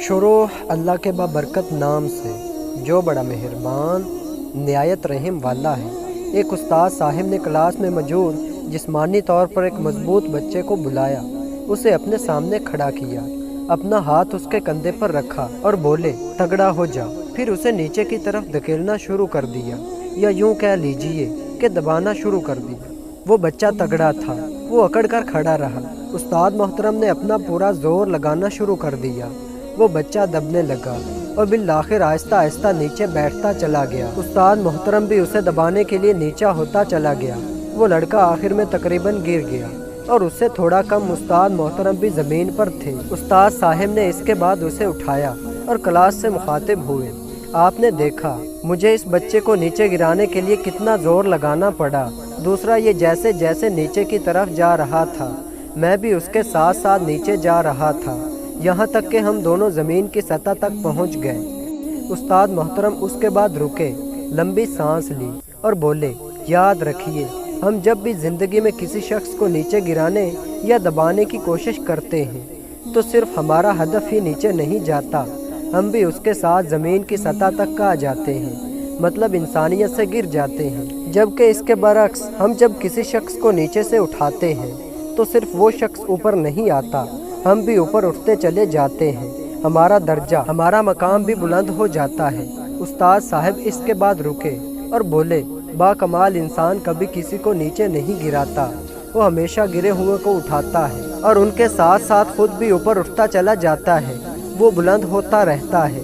شروع اللہ کے بابرکت نام سے جو بڑا مہربان نہایت رحم والا ہے۔ ایک استاد صاحب نے کلاس میں موجود جسمانی طور پر ایک مضبوط بچے کو بلایا، اسے اپنے سامنے کھڑا کیا، اپنا ہاتھ اس کے کندھے پر رکھا اور بولے تگڑا ہو جا۔ پھر اسے نیچے کی طرف دھکیلنا شروع کر دیا، یا یوں کہہ لیجئے کہ دبانا شروع کر دیا۔ وہ بچہ تگڑا تھا، وہ اکڑ کر کھڑا رہا۔ استاد محترم نے اپنا پورا زور لگانا شروع کر دیا، وہ بچہ دبنے لگا اور بالآخر آہستہ آہستہ نیچے بیٹھتا چلا گیا۔ استاد محترم بھی اسے دبانے کے لیے نیچا ہوتا چلا گیا۔ وہ لڑکا آخر میں تقریباً گر گیا اور اس سے تھوڑا کم استاد محترم بھی زمین پر تھے۔ استاد صاحب نے اس کے بعد اسے اٹھایا اور کلاس سے مخاطب ہوئے، آپ نے دیکھا مجھے اس بچے کو نیچے گرانے کے لیے کتنا زور لگانا پڑا۔ دوسرا یہ جیسے جیسے نیچے کی طرف جا رہا تھا میں بھی اس کے ساتھ ساتھ نیچے جا رہا تھا، یہاں تک کہ ہم دونوں زمین کی سطح تک پہنچ گئے۔ استاد محترم اس کے بعد رکے، لمبی سانس لی اور بولے یاد رکھیے ہم جب بھی زندگی میں کسی شخص کو نیچے گرانے یا دبانے کی کوشش کرتے ہیں تو صرف ہمارا ہدف ہی نیچے نہیں جاتا، ہم بھی اس کے ساتھ زمین کی سطح تک آ جاتے ہیں، مطلب انسانیت سے گر جاتے ہیں۔ جبکہ اس کے برعکس ہم جب کسی شخص کو نیچے سے اٹھاتے ہیں تو صرف وہ شخص اوپر نہیں آتا، ہم بھی اوپر اٹھتے چلے جاتے ہیں، ہمارا درجہ ہمارا مقام بھی بلند ہو جاتا ہے۔ استاد صاحب اس کے بعد رکے اور بولے با کمال انسان کبھی کسی کو نیچے نہیں گراتا، وہ ہمیشہ گرے ہوئے کو اٹھاتا ہے اور ان کے ساتھ ساتھ خود بھی اوپر اٹھتا چلا جاتا ہے، وہ بلند ہوتا رہتا ہے۔